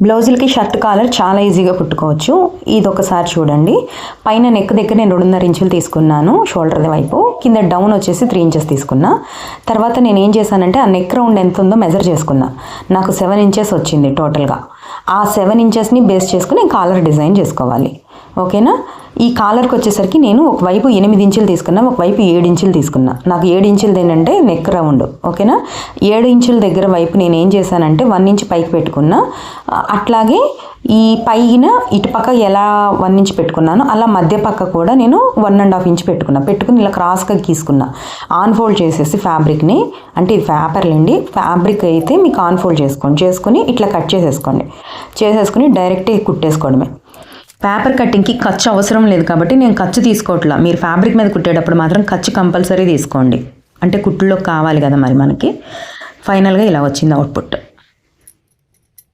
బ్లౌజులకి shirt collar చాలా ఈజీగా కుట్టుకోవచ్చు. ఇది ఒకసారి చూడండి. పైన నెక్ దగ్గర నేను 2.5 ఇంచులు తీసుకున్నాను షోల్డర్ వైపు, కింద డౌన్ వచ్చేసి 3 ఇంచెస్ తీసుకున్నా. తర్వాత నేను ఏం చేశానంటే ఆ నెక్ రౌండ్ ఎంత ఉందో మెజర్ చేసుకున్నా. నాకు 7 ఇంచెస్ వచ్చింది టోటల్గా. ఆ 7 ఇంచెస్ని బేస్ చేసుకుని కాలర్ డిజైన్ చేసుకోవాలి. ఓకేనా? ఈ కాలర్కి వచ్చేసరికి నేను ఒకవైపు 8 ఇంచులు తీసుకున్నా, ఒకవైపు 7 ఇంచులు తీసుకున్నా. నాకు 7 ఇంచులది ఏంటంటే నెక్ రౌండ్. ఓకేనా? 7 ఇంచుల దగ్గర వైపు నేను ఏం చేశానంటే 1 ఇంచ్ పైకి పెట్టుకున్నా. అట్లాగే ఈ పైన ఇటుపక్క ఎలా 1 ఇంచ్ పెట్టుకున్నానో అలా మధ్య పక్క కూడా నేను 1.5 ఇంచ్ పెట్టుకుని ఇలా క్రాస్గా గీసుకున్నా. ఆన్ ఫోల్డ్ చేసేసి ఫ్యాబ్రిక్ని, అంటే ఇది పేపర్లండి, ఫ్యాబ్రిక్ అయితే మీకు ఆన్ ఫోల్డ్ చేసుకొని ఇట్లా కట్ చేసేసుకుని డైరెక్ట్గా కుట్టేసుకోవడమే. పేపర్ కటింగ్కి ఖర్చు అవసరం లేదు కాబట్టి నేను ఖర్చు తీసుకోవట్లా. మీరు ఫ్యాబ్రిక్ మీద కుట్టేటప్పుడు మాత్రం ఖర్చు కంపల్సరీ తీసుకోండి, అంటే కుట్టులో కావాలి కదా మరి మనకి. ఫైనల్గా ఇలా వచ్చింది అవుట్పుట్.